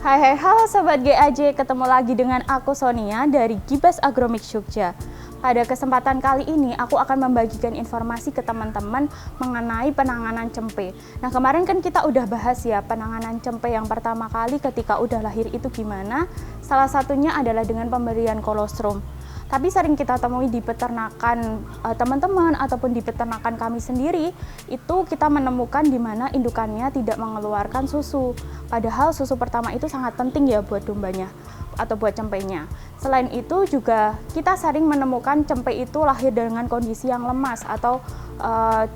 Halo Sobat GAJ, ketemu lagi dengan aku Sonia dari Gibas Agromix Jogja. Pada kesempatan kali ini aku akan membagikan informasi ke teman-teman mengenai penanganan cempe. Nah kemarin kan kita udah bahas ya penanganan cempe yang pertama kali ketika udah lahir itu gimana. Salah satunya adalah dengan pemberian kolostrum. Tapi sering kita temui di peternakan teman-teman ataupun di peternakan kami sendiri, itu kita menemukan di mana indukannya tidak mengeluarkan susu. Padahal susu pertama itu sangat penting ya buat dombanya atau buat cempenya. Selain itu juga kita sering menemukan cempe itu lahir dengan kondisi yang lemas atau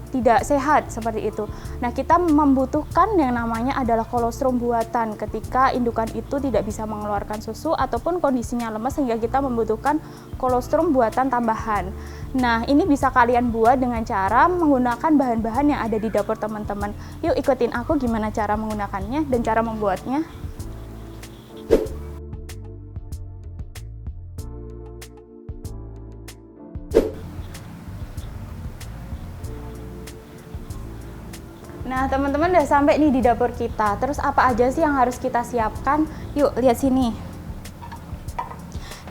tidak sehat seperti itu. Nah kita membutuhkan yang namanya adalah kolostrum buatan ketika indukan itu tidak bisa mengeluarkan susu ataupun kondisinya lemas sehingga kita membutuhkan kolostrum buatan tambahan. Nah ini bisa kalian buat dengan cara menggunakan bahan-bahan yang ada di dapur teman-teman. Yuk ikutin aku gimana cara menggunakannya dan cara membuatnya. Nah teman-teman udah sampai nih di dapur kita. Terus apa aja sih yang harus kita siapkan? Yuk lihat sini.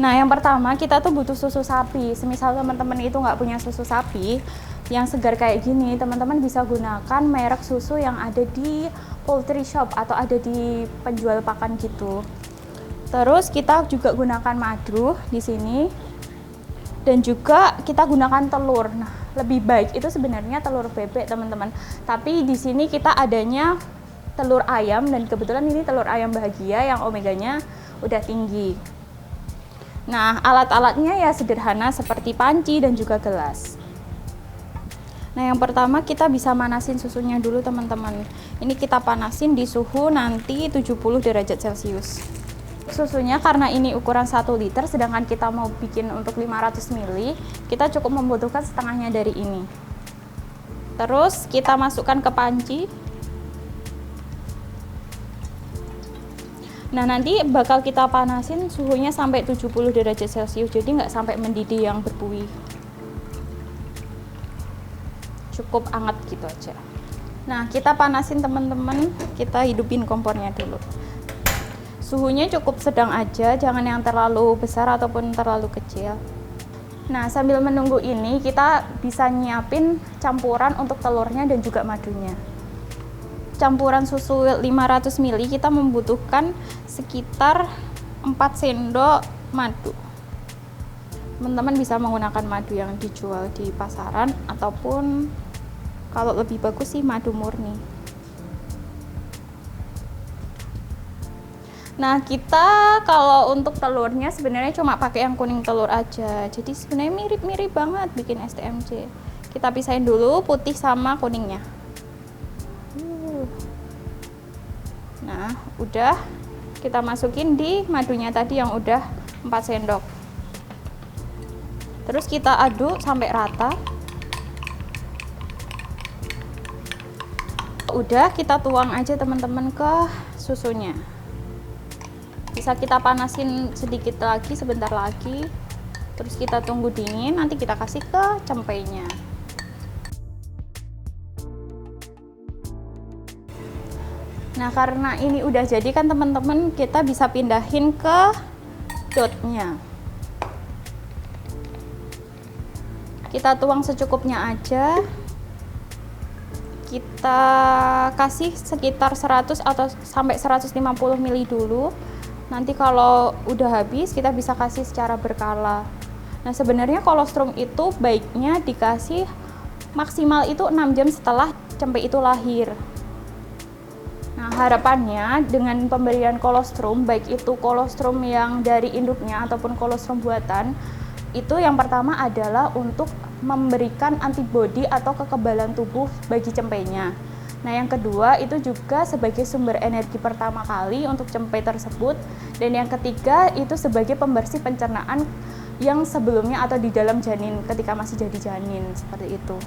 Nah yang pertama kita tuh butuh susu sapi. Semisal teman-teman itu nggak punya susu sapi yang segar kayak gini, teman-teman bisa gunakan merek susu yang ada di poultry shop atau ada di penjual pakan gitu. Terus kita juga gunakan madu di sini dan juga kita gunakan telur. Nah, lebih baik itu sebenarnya telur bebek, teman-teman. Tapi di sini kita adanya telur ayam dan kebetulan ini telur ayam bahagia yang omeganya udah tinggi. Nah, alat-alatnya ya sederhana seperti panci dan juga gelas. Nah, yang pertama kita bisa manasin susunya dulu, teman-teman. Ini kita panasin di suhu nanti 70 derajat Celcius. Susunya karena ini ukuran 1 liter, sedangkan kita mau bikin untuk 500 ml, kita cukup membutuhkan setengahnya dari ini. Terus kita masukkan ke panci. Nah nanti bakal kita panasin suhunya sampai 70 derajat Celcius, jadi nggak sampai mendidih yang berbuih. Cukup hangat gitu aja. Nah kita panasin teman-teman, kita hidupin kompornya dulu. Suhunya cukup sedang aja, jangan yang terlalu besar ataupun terlalu kecil. Nah sambil menunggu ini kita bisa nyiapin campuran untuk telurnya dan juga madunya. Campuran susu 500 ml kita membutuhkan sekitar 4 sendok madu. Teman-teman bisa menggunakan madu yang dijual di pasaran ataupun kalau lebih bagus sih madu murni. Nah kita kalau untuk telurnya sebenarnya cuma pakai yang kuning telur aja, jadi sebenarnya mirip-mirip banget bikin STMJ. Kita pisahin dulu putih sama kuningnya. Nah udah, kita masukin di madunya tadi yang udah 4 sendok. Terus kita aduk sampai rata. Udah, kita tuang aja teman-teman ke susunya. Bisa kita panasin sedikit lagi, sebentar lagi. Terus kita tunggu dingin, nanti kita kasih ke cempenya. Nah karena ini udah jadi kan teman-teman, kita bisa pindahin ke dotnya. Kita tuang secukupnya aja. Kita kasih sekitar 100 atau sampai 150 ml dulu. Nanti kalau udah habis kita bisa kasih secara berkala. Nah sebenarnya kolostrum itu baiknya dikasih maksimal itu 6 jam setelah cempe itu lahir. Nah harapannya dengan pemberian kolostrum, baik itu kolostrum yang dari induknya ataupun kolostrum buatan, itu yang pertama adalah untuk memberikan antibodi atau kekebalan tubuh bagi cempenya. Nah yang kedua itu juga sebagai sumber energi pertama kali untuk cempe tersebut. Dan yang ketiga itu sebagai pembersih pencernaan yang sebelumnya atau di dalam janin ketika masih jadi janin, seperti itu.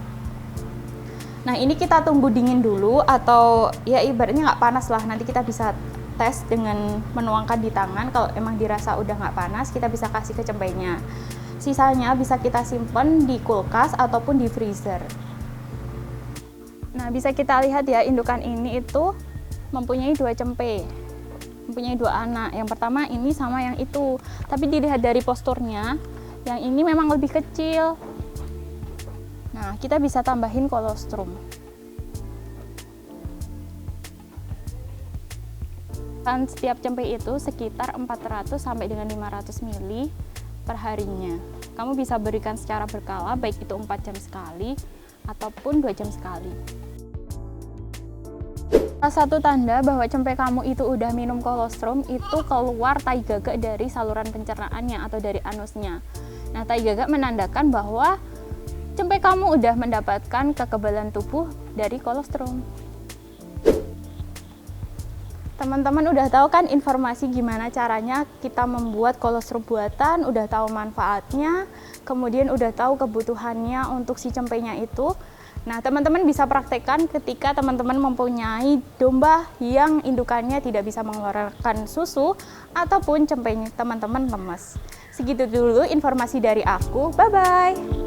Nah ini kita tunggu dingin dulu atau ya ibaratnya nggak panas lah, nanti kita bisa tes dengan menuangkan di tangan. Kalau emang dirasa udah nggak panas kita bisa kasih ke cempenya. Sisanya bisa kita simpan di kulkas ataupun di freezer. Nah bisa kita lihat ya indukan ini itu mempunyai 2 cempe. mempunyai 2 anak. Yang pertama ini sama yang itu, tapi dilihat dari posturnya, yang ini memang lebih kecil. Nah, kita bisa tambahin kolostrum. Kan setiap cempe itu sekitar 400 sampai dengan 500 ml per harinya. Kamu bisa berikan secara berkala, baik itu 4 jam sekali ataupun 2 jam sekali. Salah satu tanda bahwa cempe kamu itu udah minum kolostrum itu keluar tai gagak dari saluran pencernaannya atau dari anusnya. Nah, tai gagak menandakan bahwa cempe kamu udah mendapatkan kekebalan tubuh dari kolostrum. Teman-teman udah tahu kan informasi gimana caranya kita membuat kolostrum buatan, udah tahu manfaatnya, kemudian udah tahu kebutuhannya untuk si cempenya itu. Nah, teman-teman bisa praktekkan ketika teman-teman mempunyai domba yang indukannya tidak bisa mengeluarkan susu ataupun cempenya teman-teman lemes. Segitu dulu informasi dari aku. Bye-bye!